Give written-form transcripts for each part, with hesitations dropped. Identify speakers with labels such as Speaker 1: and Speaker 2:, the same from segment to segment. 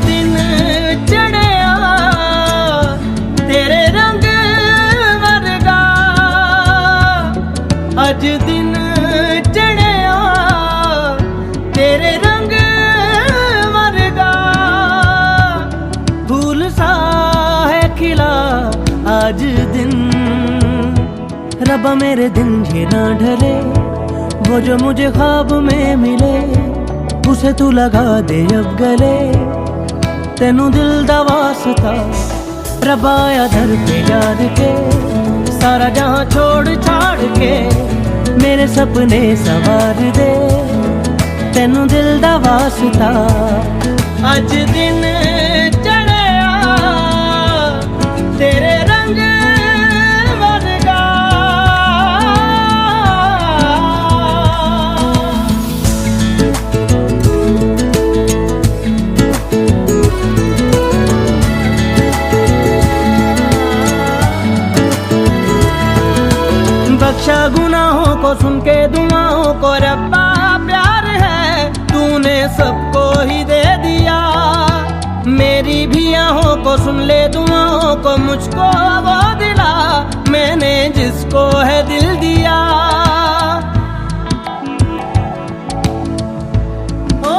Speaker 1: दिन चढ़िया तेरे रंग वर्गा, अज दिन चढ़िया तेरे रंग वर्गा, फूल सा है खिला आज दिन। रब्बा मेरे दिन ये ना ढले, वो जो मुझे ख्वाब में मिले उसे तू लगा दे अब गले। तेनू दिल दा वास्ता रब्बा आया दर पे याद के, सारा जहां छोड़ छाड़ के मेरे सपने सवार दे। तेनू दिल दा वास्ता अज दिन चढ़िया तेरे रंग वर्गा। बख्शा गुनाहों को सुन के दुआओं को रब्बा प्यार है, तूने सबको ही दे दिया। मेरी भी आहों को सुन ले दुआओं को, मुझको वो दिला मैंने जिसको है दिल दिया। ओ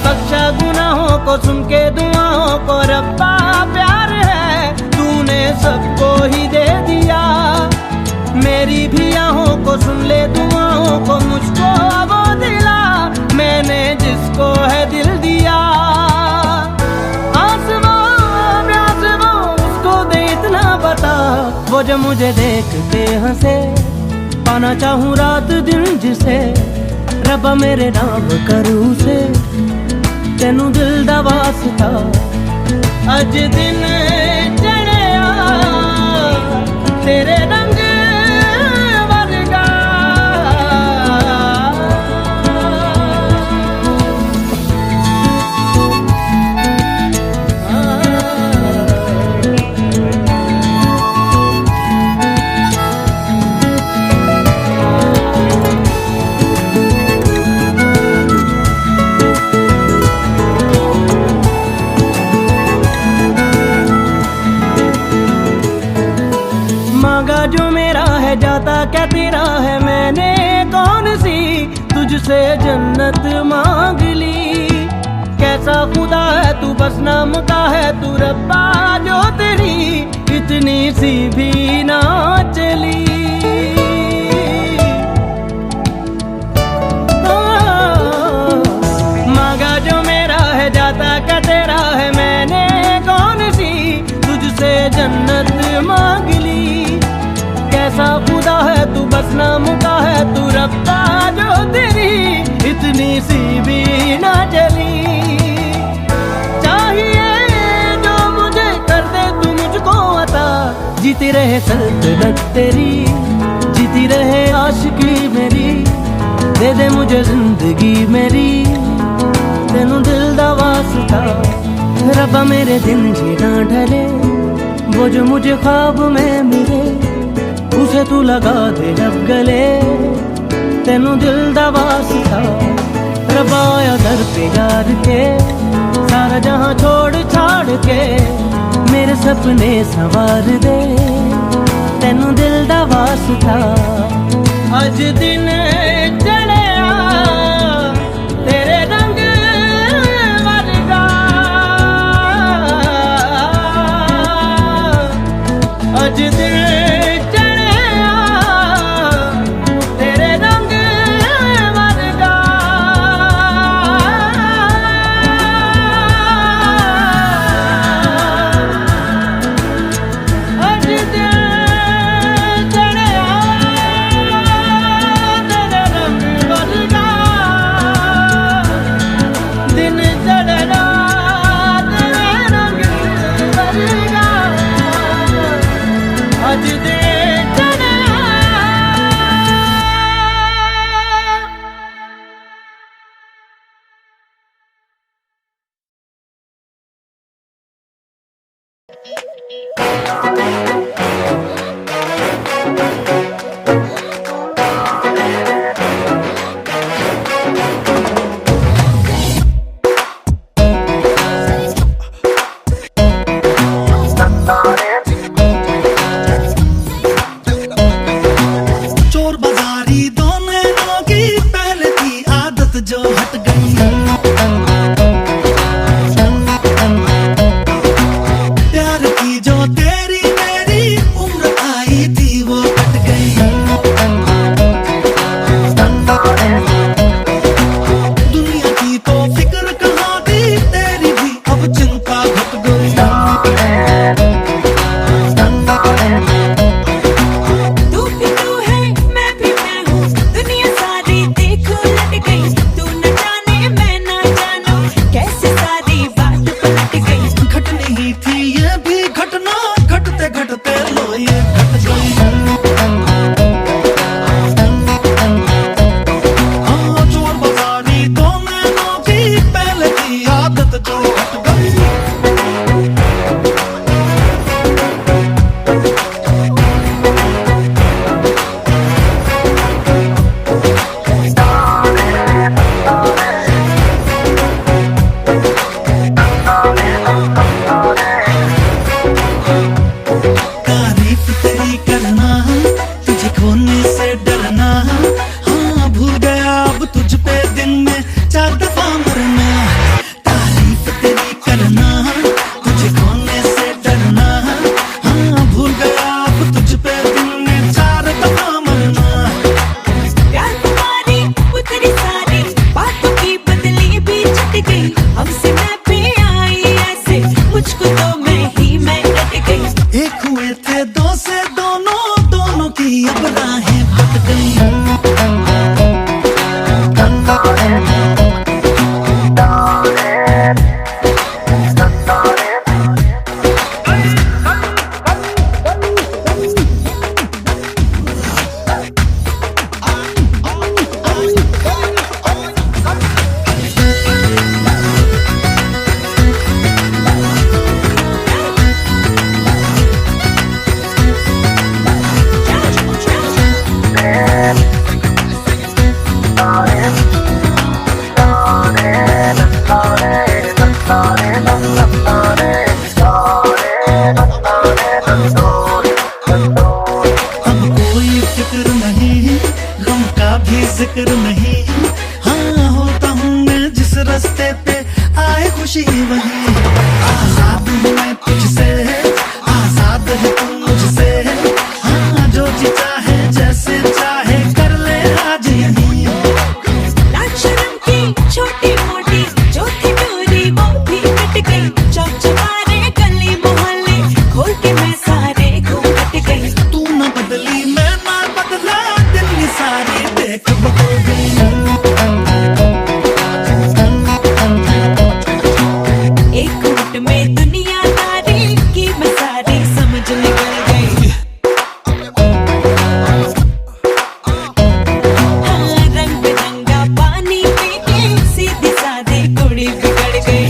Speaker 1: बख्शा गुनाहों को सुन के दुआओं को रब्बा प्यार है, तूने सबको ही दे दिया। मेरी भी आहों को सुन ले दुआओं को, मुझको वो दिला मैंने जिसको है दिल दिया। आसमां ब्यासमां उसको दे इतना बता, वो जो मुझे देख के हंसे। पाना चाहूँ रात दिन जिसे, रब्बा मेरे नाम करूँ से। तेनू दिल दा वास्ता अज दिन चढ़िया तेरे रंग वर्गा। मांगा जो मेरा है जाता क्या तेरा है, मैंने कौन सी तुझसे जन्नत मांग ली। कैसा खुदा है तू बस नाम का है तू रब्बा, जो तेरी इतनी सी भी ना चली। मांगा जो मेरा है जाता क्या तेरा है, मैंने कौन सी तुझसे जन्नत मांग ली। कैसा खुदा है तू बस नाम का है तू रब्बा, जो तेरी इतनी सी भी ना चली। चाहिए जो मुझे कर दे तू मुझको अता, जीती रहे सल्तनत तेरी, जीती रहे आशिकी मेरी। दे दे मुझे जिंदगी मेरी, तेनू दिल दा वास्ता रब्बा मेरे दिन जी ना ढले। वो जो मुझे ख्वाब में मिले उसे तू लगा दे अब गले। तेनू दिल दा वास्ता रब्बा आया दर पे यार के, सारा जहां छोड़ छाड़ के मेरे सपने सवार दे। तेनू दिल दा वास्ता अज दिन चढ़िया तेरे रंग वर्गा। अज दिन
Speaker 2: की अब राहें बट गई। अब कोई फिक्र नहीं, गम का भी जिक्र नहीं। हाँ होता हूँ मैं जिस रास्ते पे आए खुशी वही। आजाद हूँ मैं तुझसे, आजाद है तू मुझसे। हाँ जो जी चाहे जैसे चाहे कर ले आज यही।
Speaker 3: लाज शर्म की छोटी मोटी जो थी दूरी वो भी मिट गई। चौक चौबारे गली मोहल्ले खोल के मैं सारे घूमट गई।
Speaker 2: तू ना बदली मैं ना बदला, दिल ये सारी देख बदल गई।
Speaker 3: एक घूंट में दुनियादारी की मैं सारी समझ निकल गई। हाँ रंग बिरंगा पानी पी के सीधी सादी कुड़ी बिगड़ गई।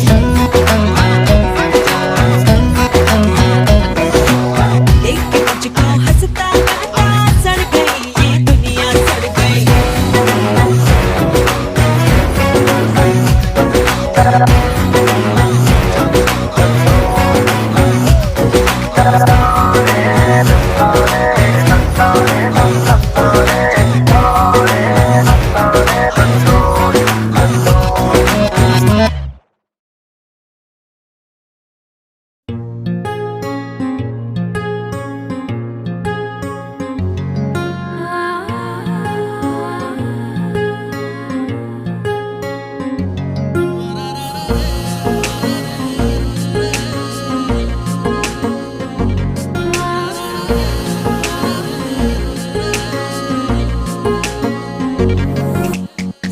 Speaker 3: देख के मुझको हंसता गाता सड़ गई ये दुनिया सड़ गई।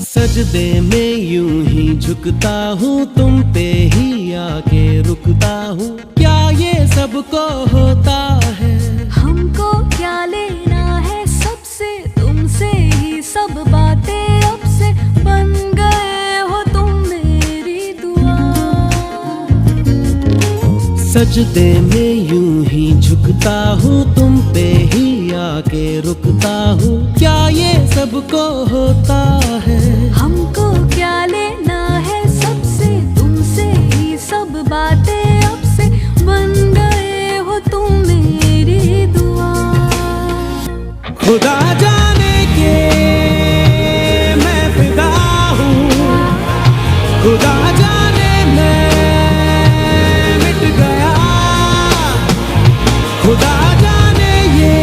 Speaker 1: सजदे में यूं ही झुकता हूँ, तुम पे ही आके रुकता हूँ। क्या ये सबको होता है?
Speaker 4: हमको क्या लेना है सबसे, तुमसे ही सब बातें अब से बन गए हो तुम मेरी दुआ।
Speaker 1: सजदे में यूं ही झुकता हूँ, तुम पे ही आके रुकता हूँ। क्या ये सबको होता है?
Speaker 4: हमको क्या लेना है सबसे, तुमसे ही सब बातें अब से बन गए हो तुम मेरी दुआ।
Speaker 1: खुदा जाने के मैं फिदा हूँ, खुदा जाने मैं मिट गया। खुदा जाने ये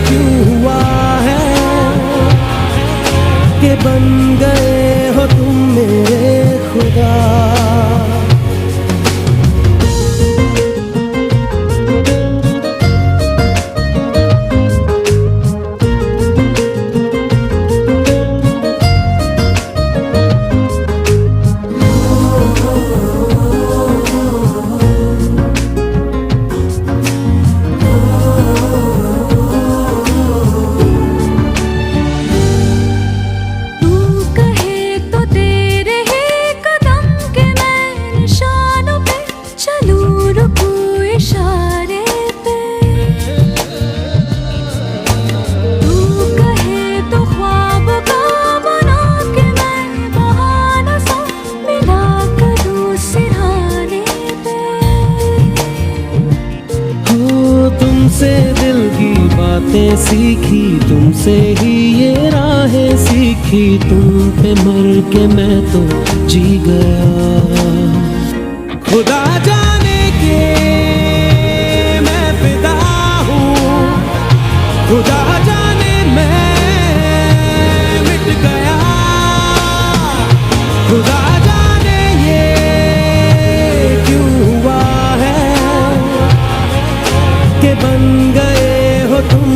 Speaker 1: क्यों हुआ है कि बन गए हो तुम मेरे खुदा।
Speaker 4: तू कहे तो तेरे ही कदम के मैं निशानों पे चलूं, रुकूं इशारे पे। तू कहे तो ख्वाब का बना के मैं बहाना सा मिला करूं सिरहाने पे।
Speaker 1: हो तुमसे दिल की बातें सीखी, तुमसे ही ये राहें सीखी। तुम पे मर के मैं तो जी गया। खुदा जाने के मैं फिदा हूँ, खुदा जाने मैं मिट गया। खुदा जाने ये क्यों हुआ है कि बन गए हो तुम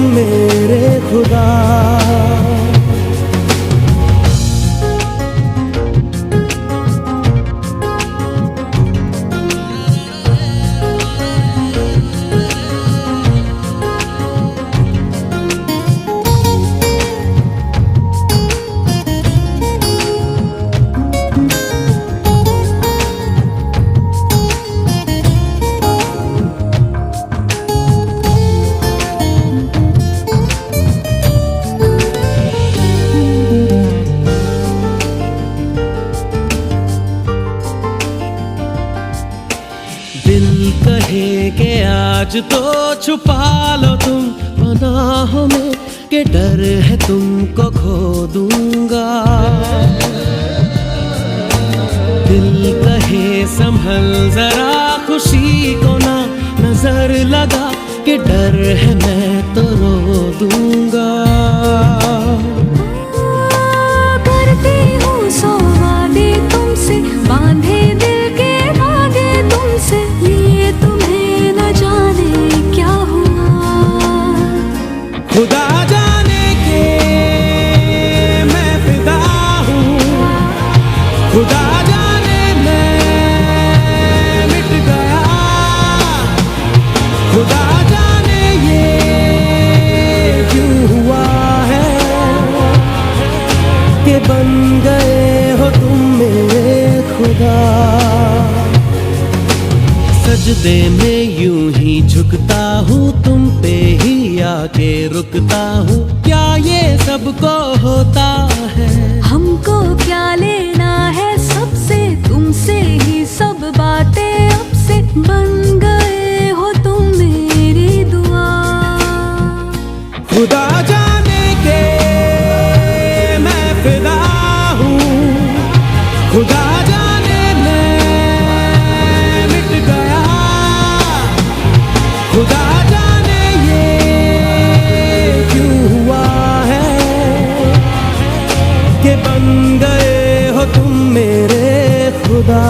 Speaker 1: सच तो छुपा लो तुम पनाहों में कि डर है तुमको खो दूंगा। दिल कहे संभल जरा खुशी को ना नजर लगा कि डर है मैं तो रो दूंगा।
Speaker 4: करती हूँ सौ वादे तुमसे, बांधे दिल के धागे तुमसे, ये तुम्हें न जाने क्या हुआ।
Speaker 1: खुदा जाने के मैं फिदा हूँ, खुदा जाने मैं मिट गया, खुदा जाने ये क्यों हुआ है कि बन गए हो तुम मेरे खुदा। सजदे में यूं ही झुकता हूँ तुम पे ही आके रुकता हूँ, क्या ये सबको होता है।
Speaker 4: हमको क्या लेना है सबसे, तुमसे ही सब बातें अब से, बन गए हो तुम मेरी दुआ।
Speaker 1: खुदा जाने के मैं फिदा हूँ, खुदा जाने मैं मिट गया, खुदा जाने ये क्यों हुआ है कि बन गए हो तुम मेरे खुदा।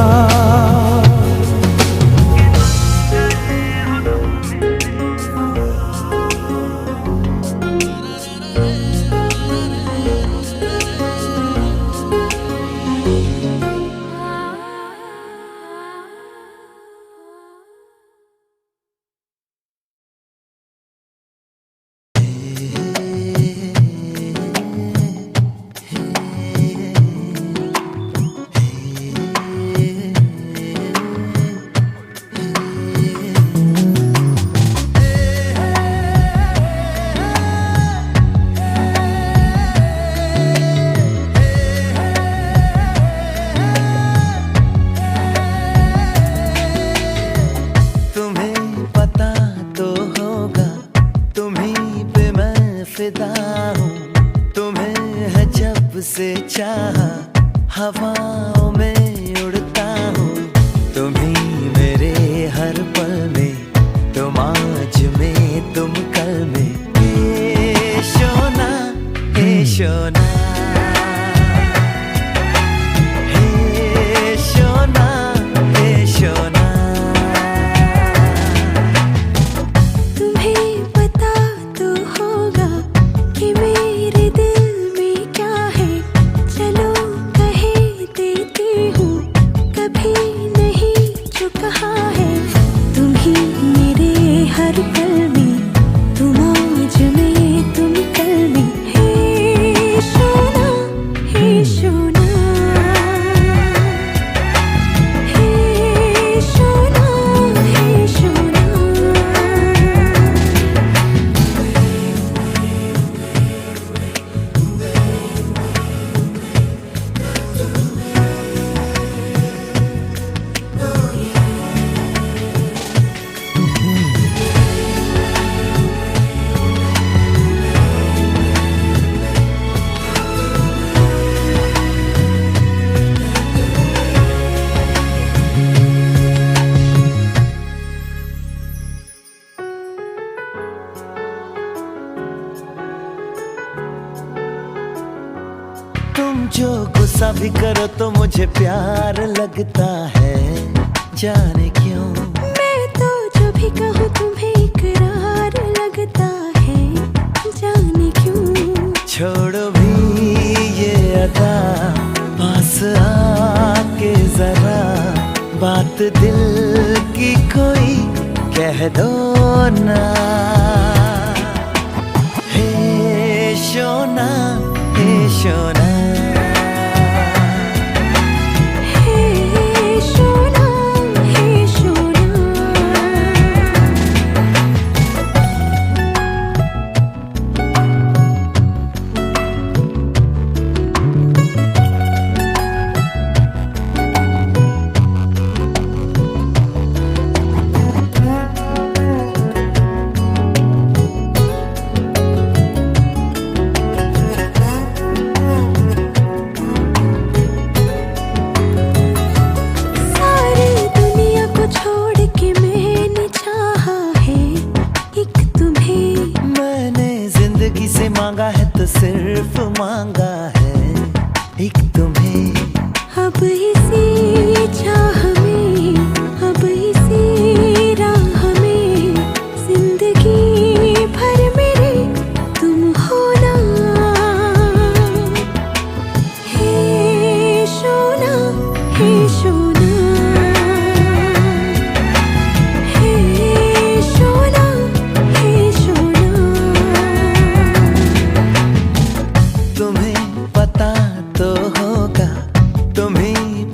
Speaker 2: चाहा हवाओं में उड़ता हूँ, तुम ही मेरे हर पल में, तुम आज में तुम कल में। हे शोना, हे शोना, हे शोना, हे शोना।
Speaker 4: तुम्हें पता तो होगा कि मेरे दिल में क्या है, चलो कहे देती हूँ, कभी नहीं जो कहा है। तुम ही मेरे हर पल में, तुम आज में तुम कल में। हे सोना, हे सोना, हे सोना, हे सोना।
Speaker 2: तुम जो गुस्सा भी करो तो मुझे प्यार लगता है, जाने क्यों।
Speaker 4: मैं तो जो भी कहूँ तुम्हें इकरार लगता है, जाने क्यों।
Speaker 2: छोड़ो भी ये अदा, पास आके जरा बात दिल की कोई कह दो ना। हे शोना, हे शोना,
Speaker 4: हे सोना, हे सोना।
Speaker 2: मांगा है तो सिर्फ मांगा है एक तुम्हें।
Speaker 4: अब इसी चाह में, अब इसी राह में, जिंदगी भर मेरे तुम होना। हे सोना, हे सोना, हे सोना, हे सोना।
Speaker 2: तुम्हें पता तो होगा, तुम्हें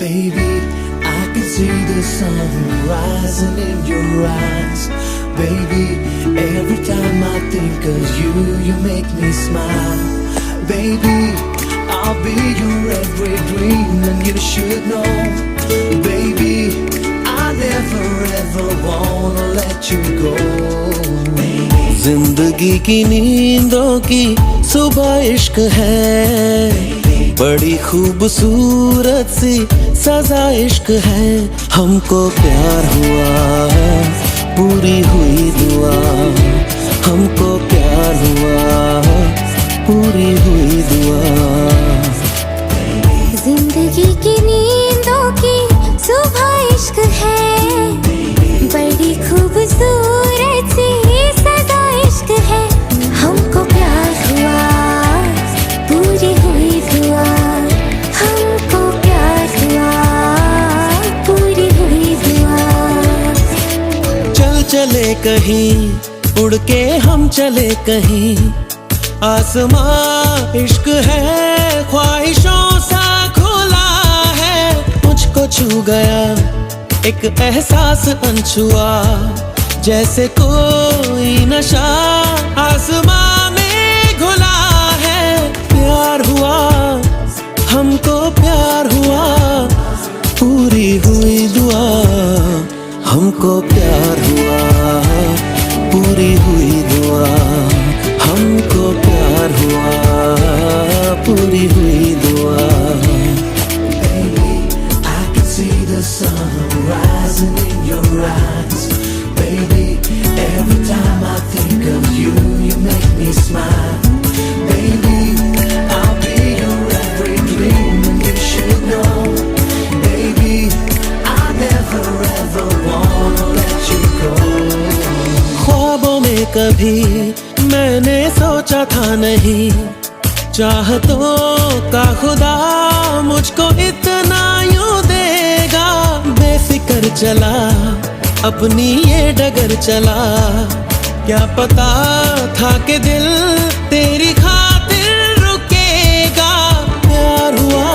Speaker 2: Baby, I can see the sun rising in your eyes. Baby, every time I think of you, you make me smile. Baby, I'll be your every dream and you should know. Baby, I never ever wanna let you go. जिंदगी की नींदों की सुबह इश्क है, बड़ी खूबसूरत सी सजा इश्क है। हमको प्यार हुआ, पूरी हुई दुआ। हमको प्यार हुआ, पूरी हुई दुआ।
Speaker 4: जिंदगी की नींदों की सुबह इश्क है, बड़ी खूबसूरत सी सजा इश्क है। हमको प्यार हुआ, पूरी हुई दुआ। हमको प्यार हुआ, पूरी हुई दुआ।
Speaker 1: चल चले कहीं, उड़ के हम चले कहीं। आसमां इश्क है, ख्वाहिशों सा खुला है। मुझको छू गया एक एहसास अनछुआ, जैसे कोई नशा आसमां में घुला है। प्यार हुआ, हमको प्यार हुआ, पूरी हुई दुआ। हमको प्यार हुआ, पूरी हुई दुआ। हमको प्यार हुआ, पूरी हुई दुआ।
Speaker 2: Baby, I can see the sun rising in your eyes. Baby, every time I think of you, you make me smile. Baby, I'll be your every dream and you should know. Baby, I never ever wanna let you go.
Speaker 1: ख्वाबों में कभी मैंने सोचा था नहीं, चाहतों का खुदा मुझको इतना यूं देगा। बेफिक्र चला, अपनी ये डगर चला। क्या पता था कि दिल तेरी खातिर रुकेगा। प्यार हुआ,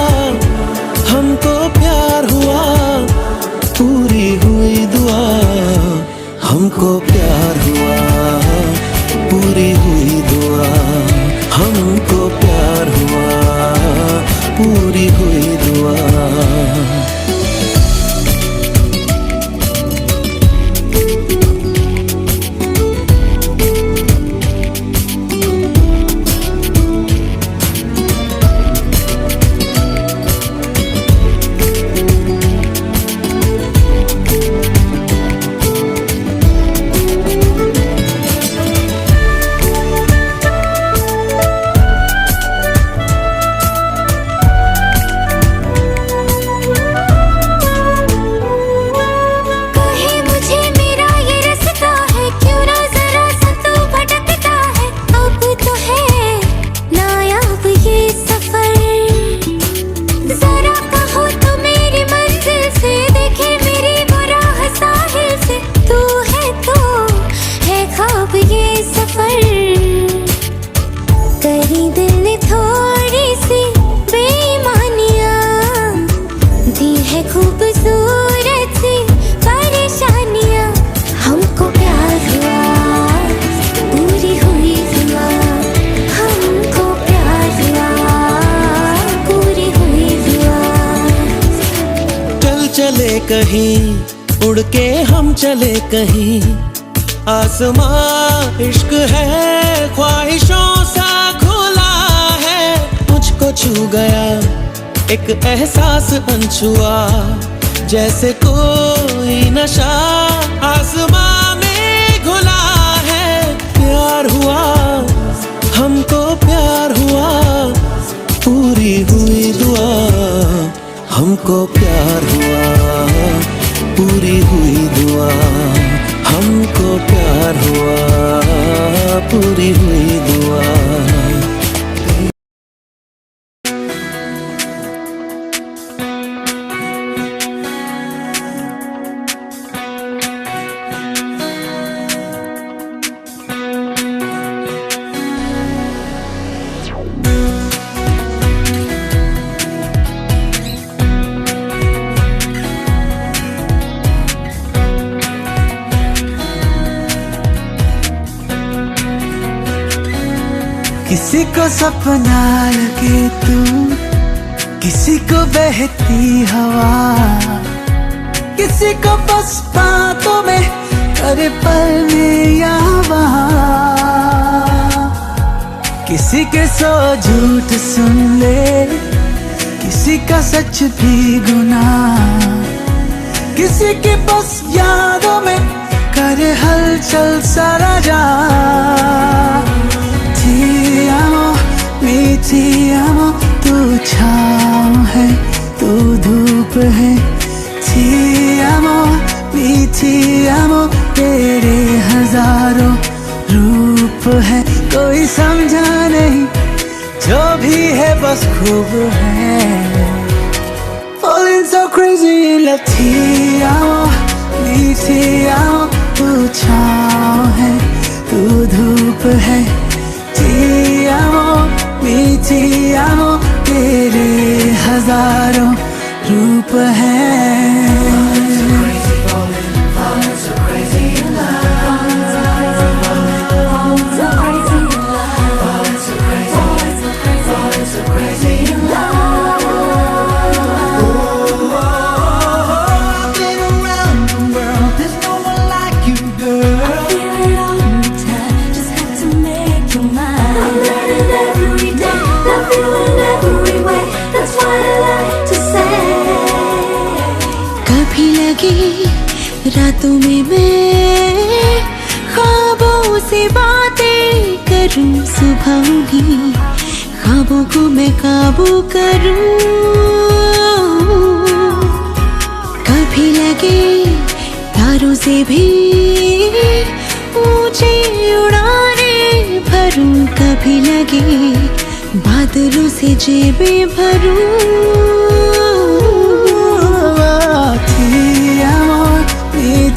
Speaker 1: हमको प्यार हुआ, पूरी हुई दुआ। हमको प्यार हुआ, पूरी हुई दुआ। हमको प्यार हुआ, पूरी हुई दुआ।
Speaker 4: कहे मुझे मेरा ये रास्ता है, क्यों ना जरा सा तू भटकता है। अब तो है नायाब ये सफर, जरा कहो तो मेरी मंजिल से देखे मेरी वो राह साहिल से। तू है तो है ख्वाब ये सफर, करी दिल ने थोड़ी सी बेईमानियां, दी है खूबसूरत सी परेशानियां। हमको प्यार हुआ, पूरी हुई दुआ। हमको प्यार हुआ, पूरी हुई दुआ।
Speaker 1: चल चले कहीं, उड़ के हम चले कहीं। आसमां इश्क है, ख्वाहिशों सा खुला है। मुझको छू गया एक एहसास अनछुआ, जैसे कोई नशा आसमां में घुला है। प्यार हुआ, हमको प्यार हुआ, पूरी हुई दुआ। हमको प्यार हुआ, पूरी हुई दुआ। हमको प्यार हुआ, पूरी हुई दुआ। किसी को सपना लगे तू, किसी को बहती हवा, किसी को बस बातों में करे पल में या वहाँ। किसी के सौ झूठ सुन ले, किसी का सच भी गुनाह, किसी के बस यादों में करे हलचल सारा जहां। Ti amo, mi ti amo, तू छाँव है, तू धूप है। Ti amo, mi ti amo, तेरे हजारों रूप है। कोई समझा नहीं, जो भी है बस खूब है। Falling so crazy in love, ti amo, mi ti amo, तू छाँव है, तू धूप है। Ti amo, mi ti amo, तेरे हजारों रूप हैं। रातों में मैं ख्वाबों से बातें करूं, सुबह भी ख्वाबों को मैं काबू करूं। कभी लगे तारों से भी ऊंची उड़ाने भरूं, कभी लगे बादलों से जेबें भरूं।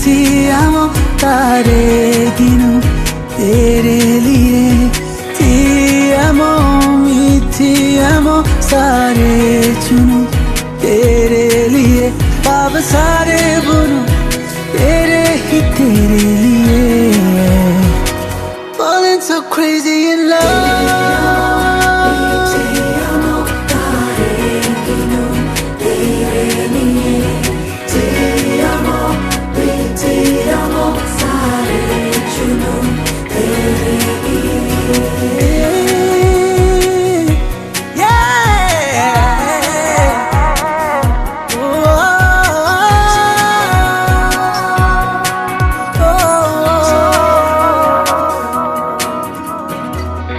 Speaker 1: Ti amo, तारे गिनूं तेरे लिए। Ti amo, mi ti amo, सारे चुनूं तेरे लिए। पाप सारे बुनूं तेरे ही तेरे लिए। Falling so crazy in love।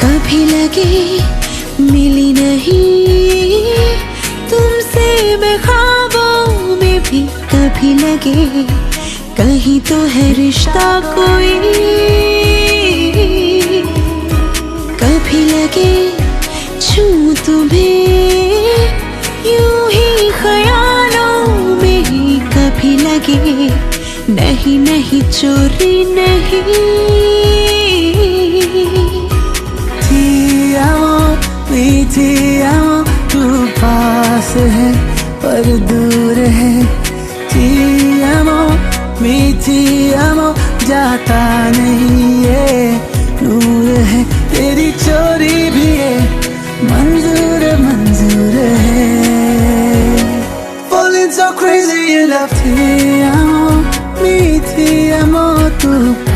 Speaker 1: कभी लगे मिली नहीं तुमसे मैं ख्वाबों में भी, कभी लगे कहीं तो है रिश्ता कोई, कभी लगे छूं तुम्हें यूं ही ख्यालों में ही, कभी लगे नहीं नहीं चोरी नहीं। Ti amo, mi ti amo, तू पास है पर दूर है। Ti amo, mi ti amo, जाता नहीं ये नूर है। तेरी चोरी भी है, मंजूर मंजूर है। Falling so crazy in love, ti amo, mi ti amo, तू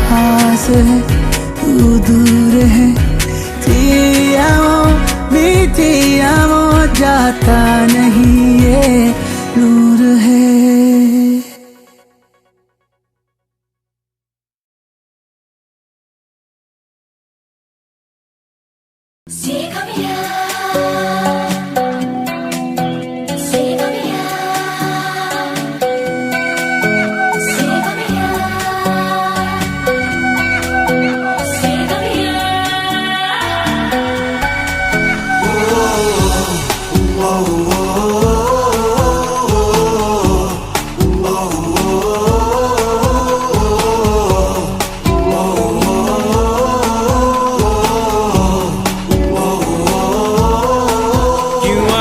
Speaker 1: पास है तू दूर है। Ti amo, mi ti amo, जाता नहीं ये नूर है।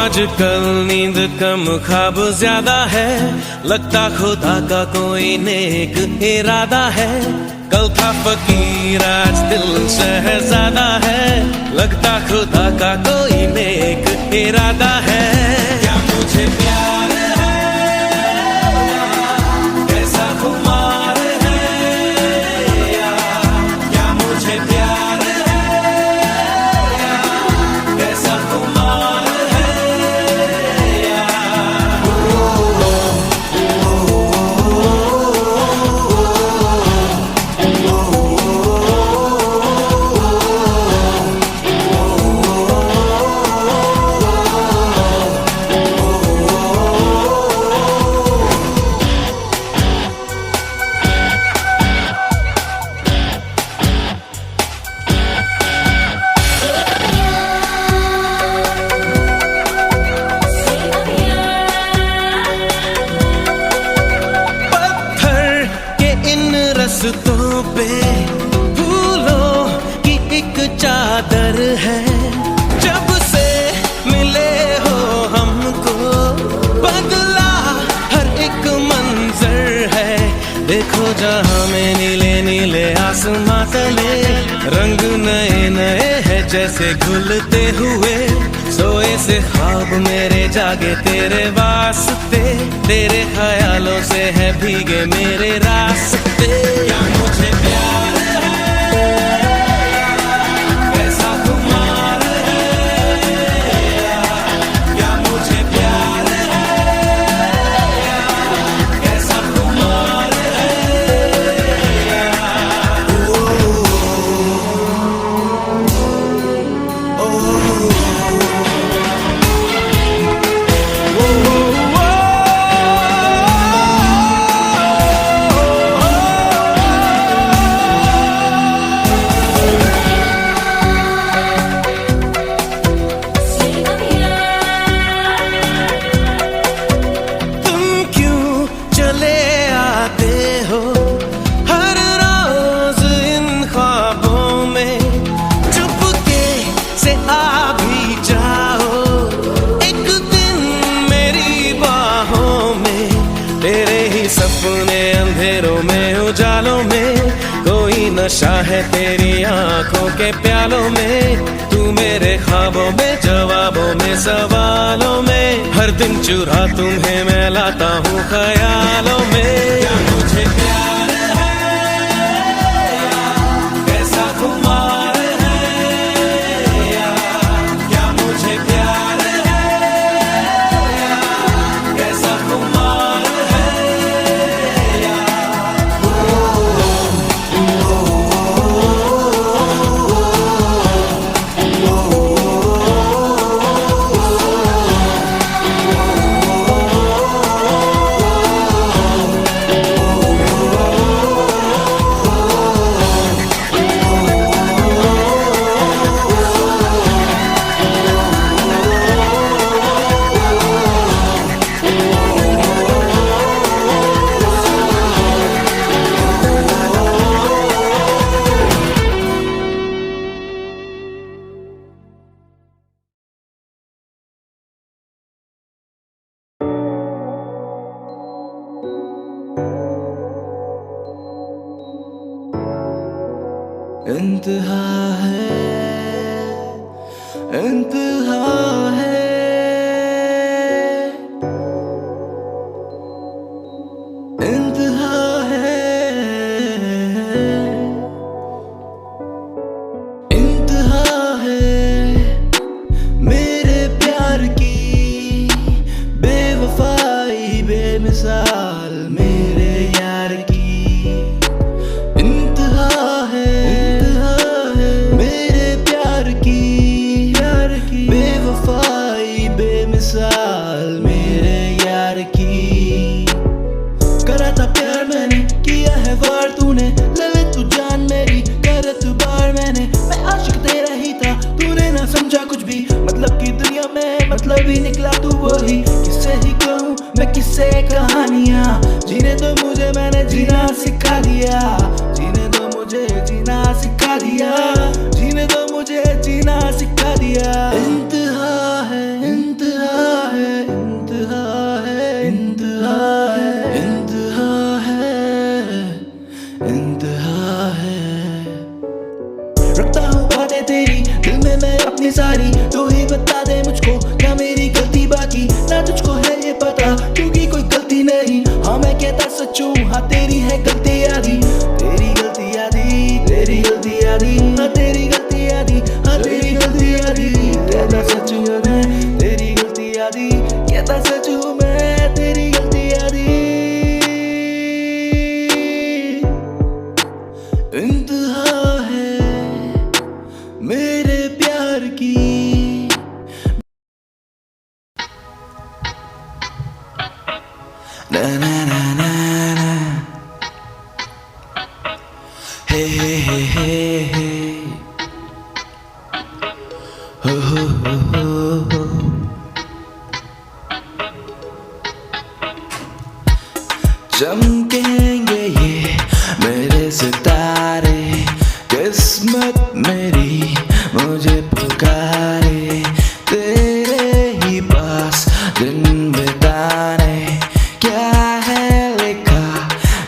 Speaker 5: आजकल नींद कम ख्वाब ज्यादा है, लगता खुदा का कोई नेक इरादा है। कल था फकीर आज दिल शहजादा है, लगता खुदा का कोई नेक इरादा है। क्या मुझे प्यार है, कैसा खुमार है, क्या मुझे प्यार है, कैसा खुमार है। रस्तों पे फूलों की एक चादर है, जब से मिले हो हमको बदला हर एक मंजर है। देखो जहां में नीले नीले आसमां तले रंग नए नए हैं जैसे घुलते हुए। सोए से ख्वाब मेरे जागे तेरे वास्ते, तेरे ख्यालों से है भीगे मेरे रास्ते। क्या मुझे प्यार है, कैसा खुमार है, क्या मुझे प्यार है, कैसा खुमार सपने अंधेरों में उजालों में, कोई नशा है तेरी आंखों के प्यालों में। तू मेरे ख्वाबों में जवाबों में सवालों में, हर दिन चुरा तुम्हें मैं लाता हूँ ख्यालों में। क्या मुझे प्यार है, कैसा खुमार है, क्या मुझे प्यार है, कैसा खुमार है।
Speaker 1: इंतहा है, इंतहा है, इंतहा है, इंतहा है मेरे प्यार की बेवफाई बेमिसाल मेरे यार की। बेवफाई बेमिसाल मेरे यार की। करा था प्यार मैंने, किया है वार तूने, ले ले तू जान मेरी कर एतबार मैंने। मैं आशिक तेरा ही था, तूने ना समझा कुछ भी, मतलब की दुनिया में मतलब ही निकला तू वही। किससे ही कहूँ मैं किससे कहानियाँ, जीने दो मुझे मैंने जीना सिखा दिया, जीने दो मुझे जीना सिखा दिया, जीने दो मुझे जीना सिखा दिया। इंतहा है, इंतहा है, इंतहा है, इंतहा है।
Speaker 2: इंतहा है। रखता हूँ बातें तेरी दिल में मैं अपनी सारी, तू ही बता दे मुझको क्या मेरी गलती बाकी ना तुझको है ये पता, क्योंकि कोई गलती नहीं। हाँ मैं कहता सच हूँ, हाँ तेरी है गलती आदि, तेरी गलती आदि, तेरी गलती आदि, हाँ तेरी गलती आदि, हाँ तेरी गलती आदि। कहता सच हूँ मैं तेरी गलती आदि, कहता सच हूँ मैं तेरी गलती आदि। इंतहा है मेरे प्यार की। ना ना ना ना ना, हे हे हे हे हे, हो हो हो हो हो। चमकेंगे ये मेरे सितारे, किस्मत मेरी मुझे पुकारे, तेरे ही पास दिन बिताने, क्या है लिखा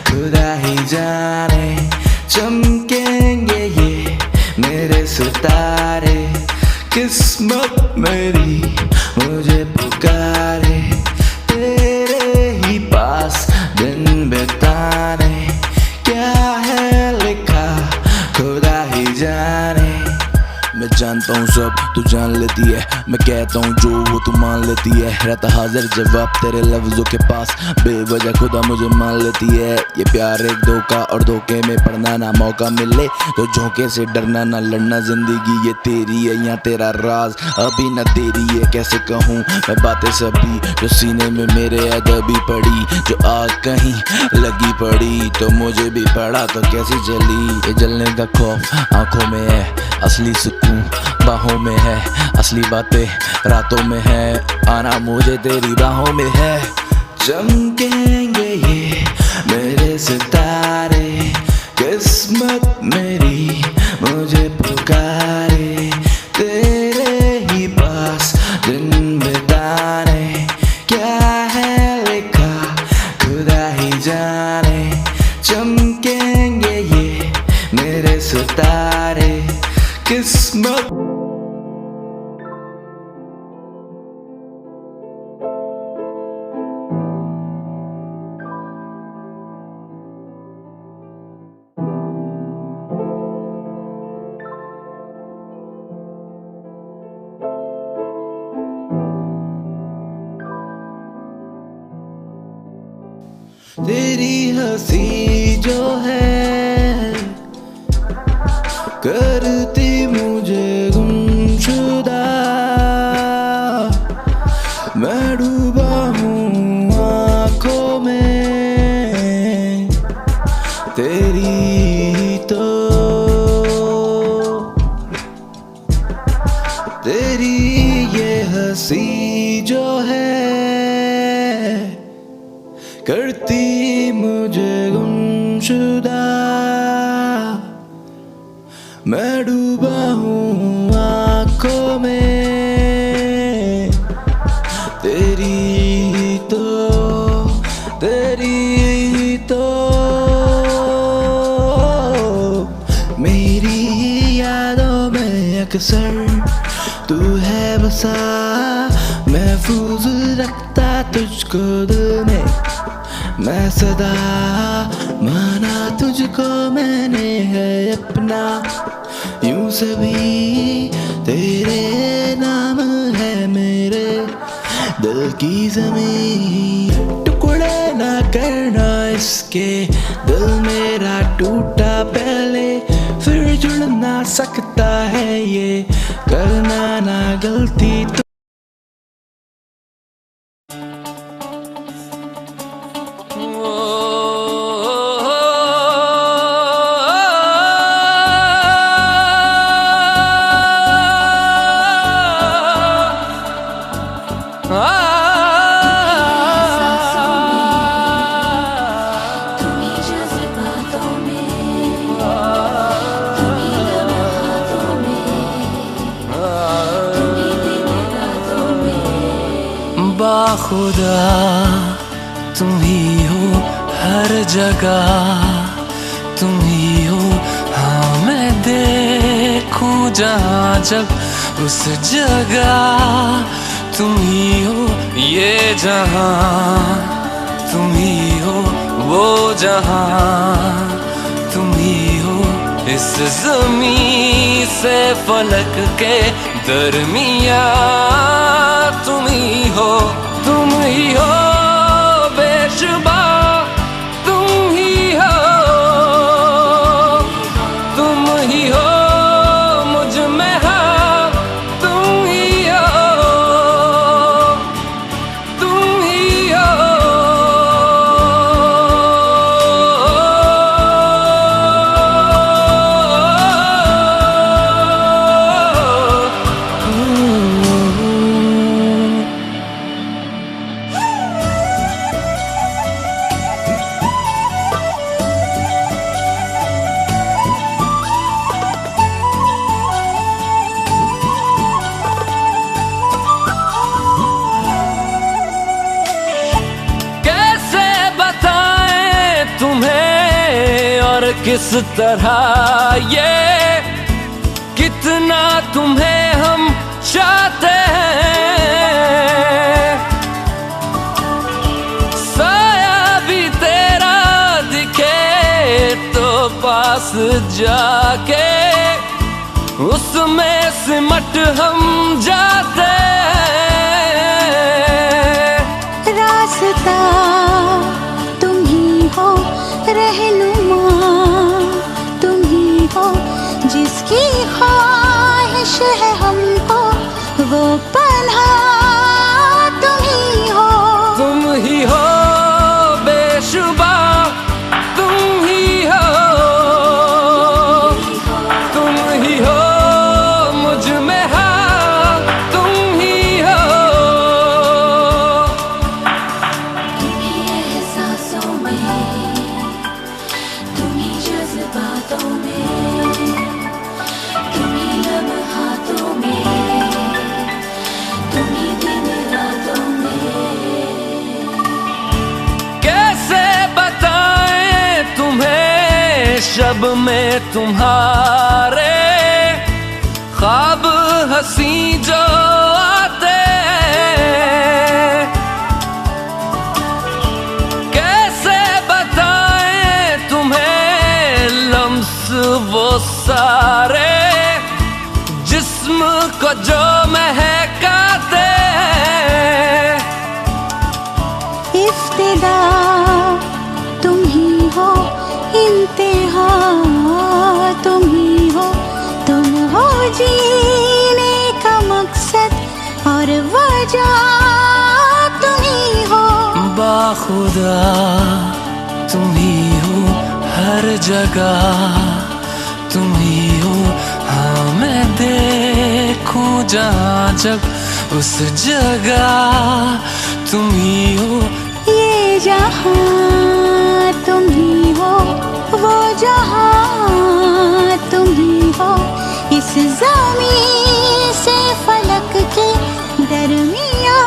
Speaker 2: खुदा ही जाने। चमकेंगे ये मेरे सितारे, किस्मत मेरी मुझे पुकारे, तेरे ही पास दिन बिताने, क्या है लिखा खुदा ही जाने। मैं जानता हूँ सब तू जान लेती है, मैं कहता हूँ जो वो तू मान लेती है। रहता हाजिर जवाब तेरे लफ्जों के पास, बेवजह खुदा मुझे मान लेती है। ये प्यार एक धोखा और धोखे में पड़ना, ना मौका मिले तो झोंके से डरना, ना लड़ना। जिंदगी ये तेरी है या तेरा राज अभी ना तेरी है, कैसे कहूँ मैं बातें सभी जो सीने में मेरे अदबी पड़ी। जो आग कहीं लगी पड़ी तो मुझे भी पड़ा तो कैसी जली। ये जलने का खौफ आंखों में है, असली सुकून बाहों में है, असली बातें रातों में है, आना मुझे तेरी बाहों में है। चमकेंगे ये मेरे सितारे, किस्मत मेरी मुझे पुकारे, तेरे ही पास दिन बिताने, क्या है लिखा खुदा ही जाने। चमकेंगे ये मेरे सितारे, किस्मत। तेरी हंसी जो है करती मुझे गुमशुदा, मैं डूबा हूँ आँखों में तेरी, तो तेरी ये हंसी जो है करती मुझे गुमशुदा, मैं डूबा हूँ आँखों में तेरी, तो तेरी, तो मेरी यादों में अक्सर तू है बसा, महफूज रखता तुझको दिल में मैं सदा, माना तुझको मैंने है अपना, यूं सभी तेरे नाम है मेरे दिल की ज़मीन। टुकड़े ना करना इसके, दिल मेरा टूटा पहले फिर जुड़ ना सकता है ये, करना ना गलती तो
Speaker 1: बाखुदा तुम ही हो हर जगह, तुम
Speaker 5: जहाँ जब उस जगह तुम ही हो, ये जहाँ तुम ही हो, वो जहाँ तुम ही हो, इस ज़मीं से फलक के दरमियाँ तुम ही हो, तुम ही हो बेशुबा, तुम ही हो, तुम ही हो मुझ में, हाँ तुम ही हो, तुम ही हो। कैसे बताएं तुम्हें और किस तरह ये, कितना तुम्हें हम चाहते हैं, साया भी तेरा दिखे तो पास जाके उसमें सिमट हम जाते हैं।
Speaker 4: रास्ता तुम ही हो, रहनुमा तुम ही हो, जिसकी ख्वाहिश है हमको वो पन्हा तुम ही हो,
Speaker 5: तुम ही हो बेशुबा, तुम ही हो, तुम ही हो मुझ में, हाँ तुम ही हो।
Speaker 4: तुम ही एहसासों में, तुम ही जज्बातों में, तुम ही लम्हातों में, तुम ही दिन रातों में।
Speaker 5: कैसे बताएं तुम्हें शब में तुम्हारे ख्वाब हंसी जो आते हैं, कैसे बताएं तुम्हें लम्स वो सारे जिस्म को जो महकाते हैं।
Speaker 4: इफ्तिदा तुम ही हो, इंतहा तुम ही हो, तुम हो जीने का मकसद और वजह तुम ही हो,
Speaker 5: बाखुदा तुम ही हो, हर जगह तुम ही हो, हाँ मैं देखूं जहाँ जब उस जगह तुम ही हो,
Speaker 4: ये जहाँ तुम ही हो, वो जहाँ तुम ही हो, इस ज़मीं से फलक के दरमियाँ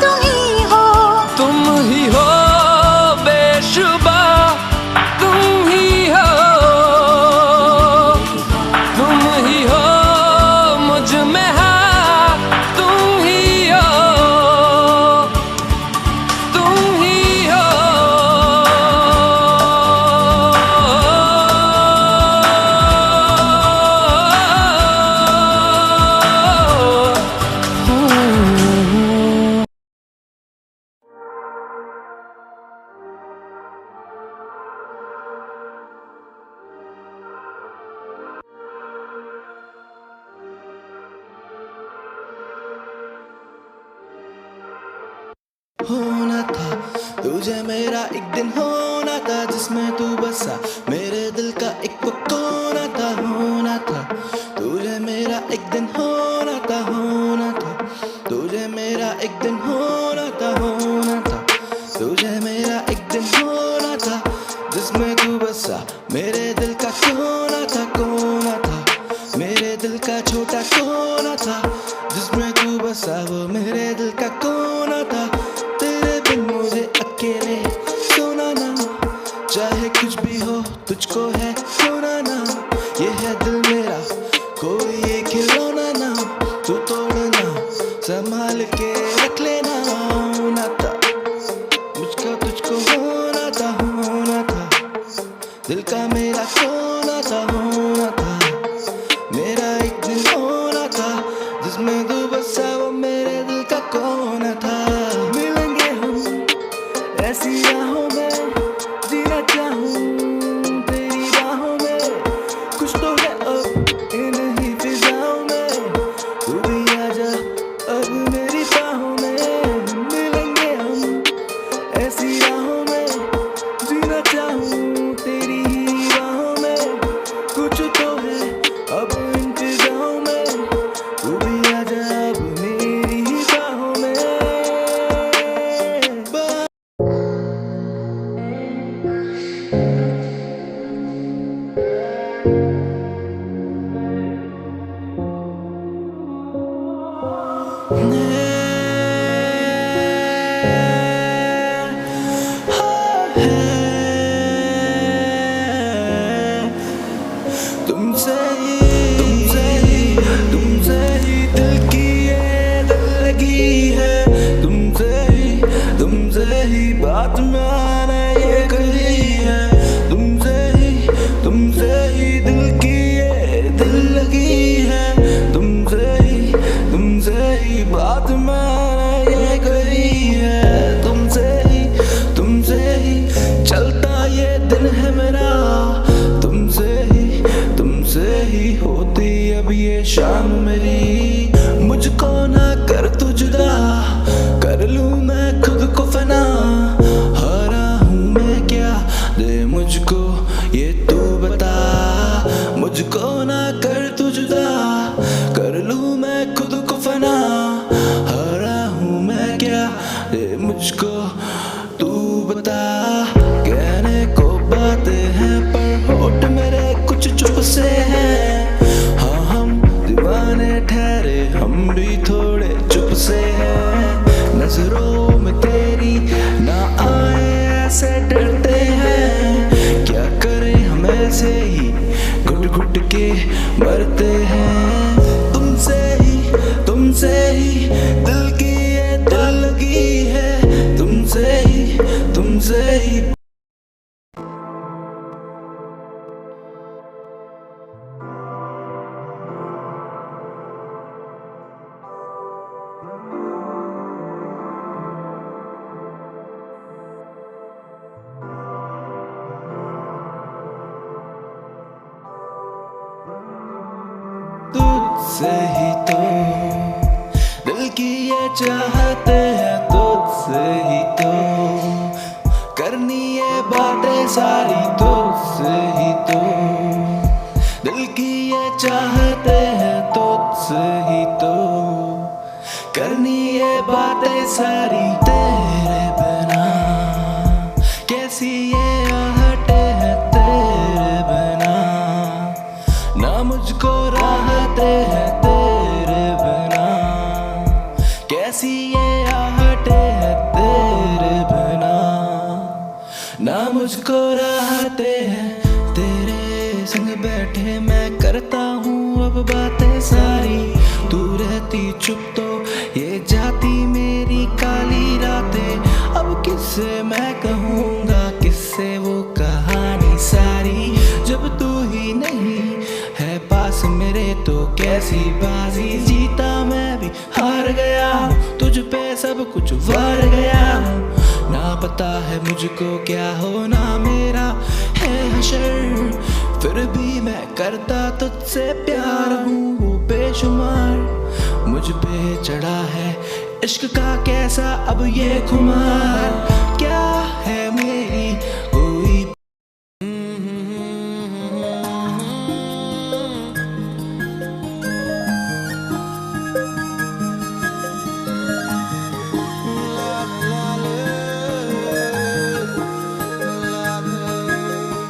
Speaker 4: तुम ही हो,
Speaker 5: तुम ही हो बेशुबा, तुम ही हो, तुम ही हो मुझ में, हाँ तुम ही हो, तुम ही हो।
Speaker 2: होना था तुझे मेरा एक दिन, होना था जिसमें तू बसा मेरे दिल का एक वो कोना था, होना था तुझे मेरा एक दिन, होना था, होना था तुझे मेरा एक दिन, होना था, होना था तुझे मेरा एक दिन, होना था जिसमें तू बसा मेरे दिल का कोना था, कोना था मेरे दिल का छोटा कोना था, जिसमें तू बसा वो मेरे दिल का कोना था। तेरे बिन मुझे अकेले सोना ना, चाहे कुछ भी हो तुझको है खोना ना, ये है दिल मेरा
Speaker 5: कोई ये खिलौना ना तू तोड़ना, संभाल के रख लेना नाता, मुझका तुझको होना था, दिल का मेरा होना था, मेरा एक दिन होना था, जिसमें तू बसा वो मेरे दिल का कोना था।
Speaker 1: मिलेंगे हम ऐसी राहों में, जीना चाहूं तेरी राहों में, कुछ तो है अब इन ही फिजाओं में, तू भी आजा अब मेरी बाहों में। मिलेंगे हम ऐसी राहों में, जीना चाहूं तेरी ही राहों में, कुछ तो है अब इन फिजाओं में, तू भी आजा अब मेरी ही बाहों में।
Speaker 5: तुमसे ही दिल की ये दिल लगी है, तुमसे ही बात में आना ये कही है, तुमसे ही दिल की ये दिल लगी है, तुमसे ही बात में आना ये कही है, तुमसे ही चलता ये दिन है मेरा, तुमसे ही होती अब ये शाम मेरी, मुझको ना कर तू जुदा, कर लूं मैं खुद को फना, हारा हूँ मैं क्या दे मुझको ये तू बता, मुझको ना कर तू जुदा, कर लूं मैं खुद को फना, हारा हूँ मैं क्या दे मुझको तू बता। कहने को बातें हैं पर होठ मेरे कुछ चुप से हैं, हाँ हम दीवाने ठहरे हम भी थोड़े चुप से हैं, नजरों में तेरी ना आए ऐसे डरते हैं, क्या करें हम ऐसे ही घुट घुट के मरते हैं, तुमसे ही दिल की ये दिल लगी है, तुमसे ही तुझसे ही तो दिल की ये चाहते हैं, तुझसे ही तो करनी ये बातें सारी, तुझसे ही तो दिल की ये चाहते हैं, तुझसे ही तो करनी ये बातें सारी, तेरे बिना कैसी ये आहटें हैं, तेरे बिना ना मुझको राहते हैं, तेरे बिना कैसी ये आहटें हैं, तेरे बिना ना मुझको राहते हैं, तेरे संग बैठे मैं करता हूँ अब बातें सारी, तू रहती चुप तो ये जाती मेरी काली रातें, अब किससे मैं कहूँगा किससे वो कहानी सारी, जब तू ही नहीं है पास मेरे तो कैसी बाजी, जीता मैं भी हार गया हूँ, तुझ पे सब कुछ वार गया हूँ, ना पता है मुझको क्या होना मेरा है हशर, फिर भी मैं करता तुझसे प्यार हूँ वो बेशुमार, मुझ पे चढ़ा है इश्क का कैसा अब ये खुमार, क्या है मेरी कोई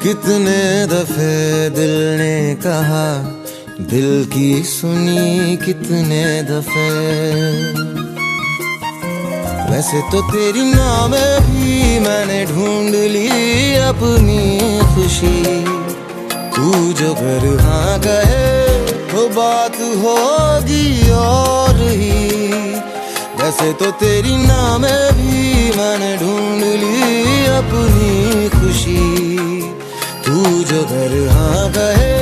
Speaker 6: कितने दफे दिल ने कहा, दिल की सुनी कितने दफे, वैसे तो तेरी नाम भी मैंने ढूंढ ली अपनी खुशी, तू जो घर हाँ कहे तो बात होगी और ही। वैसे तो तेरी नाम भी मैंने ढूंढ ली अपनी खुशी। तू जो घर हाँ कहे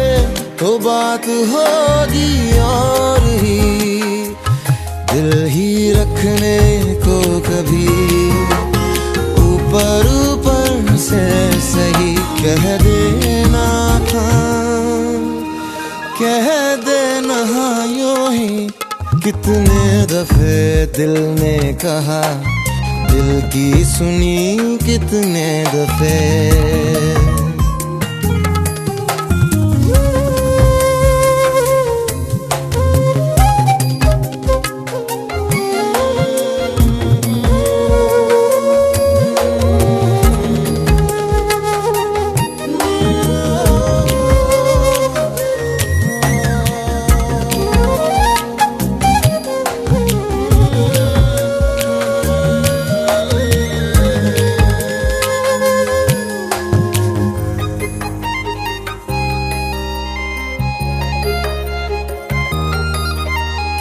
Speaker 6: तो बात होगी और ही। दिल ही रखने को कभी ऊपर ऊपर से सही कह देना था, कह देना यूं ही। कितने दफे दिल ने कहा, दिल की सुनी कितने दफे।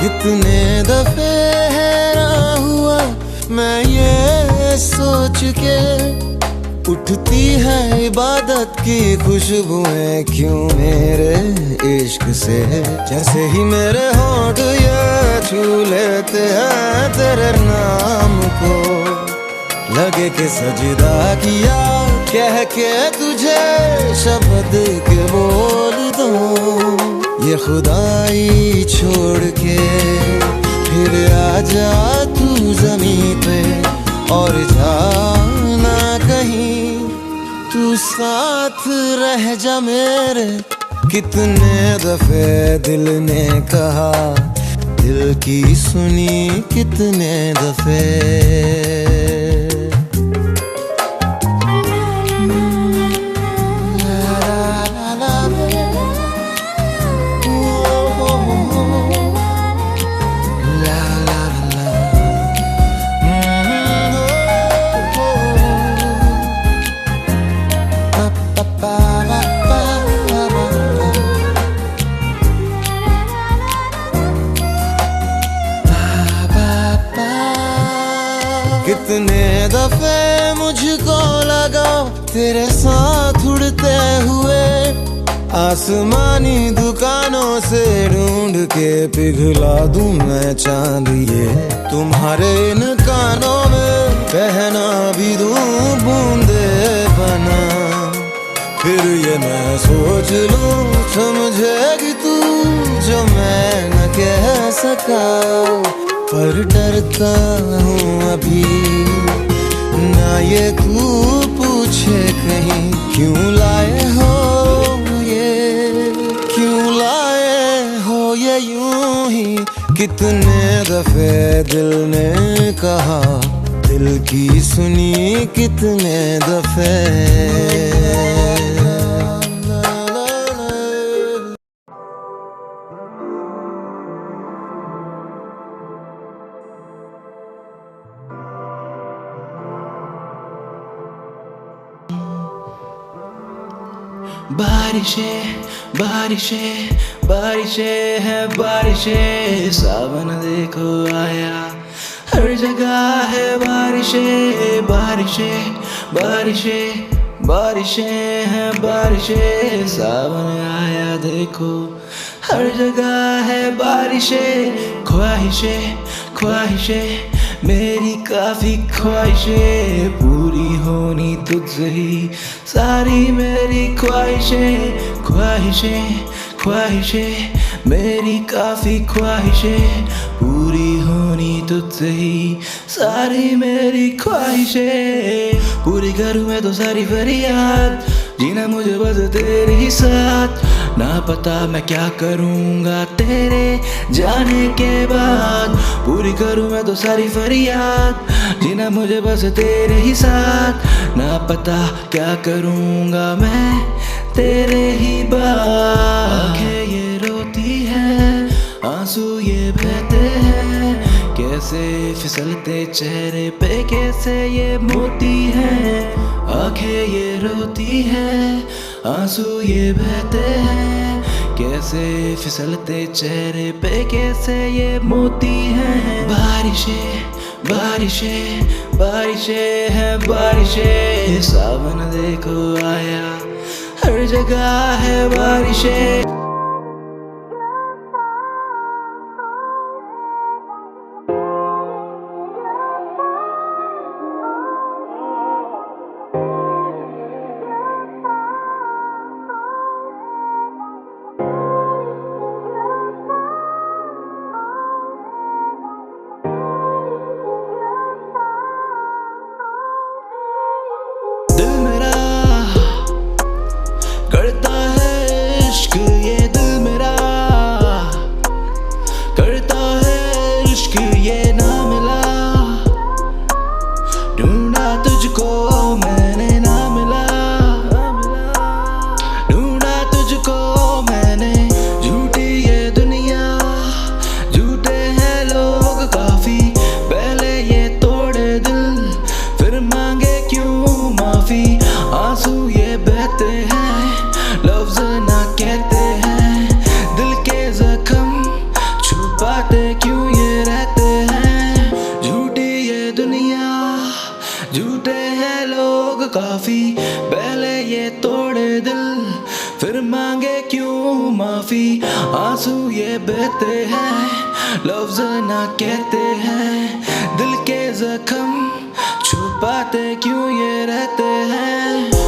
Speaker 6: कितने दफे हैरान हुआ मैं ये सोच के, उठती है इबादत की खुशबुएं क्यों मेरे इश्क से। जैसे ही मेरे होंठ ये छू लेते हैं तेरे नाम को, लगे कि सजदा किया कह के तुझे शब्द के बोल दूं। ये खुदाई छोड़ के फिर आजा तू ज़मीं पे और जाना कहीं, तू साथ रह जा मेरे। कितने दफे दिल ने कहा, दिल की सुनी कितने दफे। कितने दफे मुझको लगा तेरे साथ उड़ते हुए, आसमानी दुकानों से ढूंढ के पिघला दूं मैं चांद ये। तुम्हारे इन कानों में पहना भी दूं बूंदे बना, फिर ये मैं सोच लूं समझेगी तू जो मैं न कह सका। पर डरता हूँ अभी ना ये तू पूछे कहीं, क्यों लाए हो ये, क्यों लाए हो ये यूं ही। कितने दफे दिल ने कहा, दिल की सुनी कितने दफे।
Speaker 1: बारिशें बारिशें बारिशें है बारिशें, सावन देखो आया हर जगह है बारिशें। बारिशें बारिशें बारिशें है बारिशें, सावन आया देखो हर जगह है बारिशें। ख्वाहिशें ख्वाहिशें मेरी काफी ख्वाहिशें, पूरी होनी तुझसे ही सारी मेरी ख्वाहिशें। ख्वाहिशें ख्वाहिशें मेरी काफी ख्वाहिशें, पूरी होनी तुझसे ही सारी मेरी ख्वाहिशें। पूरी करूँ मैं तो सारी फरियाद, जीना मुझे बस तेरे ही साथ। ना पता मैं क्या करूँगा तेरे जाने के बाद। पूरी करूँ मैं तो सारी फरियाद, जीना मुझे बस तेरे ही साथ। ना पता क्या करूँगा मैं तेरे ही बाद। आँखें ये रोती है, आंसू ये बहते हैं, कैसे फिसलते चेहरे पे कैसे ये मोती हैं। आँखें ये रोती है, आंसू ये बहते हैं,
Speaker 5: कैसे फिसलते चेहरे पे कैसे ये मोती हैं। बारिशें बारिशें बारिशें है बारिशें, सावन देखो आया, हर जगह है बारिशें। दिल मेरा करता है इश्क, ये दिल मेरा करता है इश्क, ये ना मिला ढूंढा तुझको मैंने, ना मिला ढूंढा तुझको मैंने। झूठी ये दुनिया, झूठे हैं लोग काफी, पहले ये तोड़े दिल फिर मांगे क्यों माफी। आंसू ये बहते हैं, लफ्ज ना कहते हैं, दिल के जख्म छुपाते क्यों ये रहते हैं। झूठी ये दुनिया, झूठे हैं लोग काफी, पहले ये तोड़े दिल फिर मांगे क्यों माफी। आंसू ये बहते हैं, लफ्ज ना कहते हैं, दिल के जख्म छुपाते क्यों ये रहते हैं।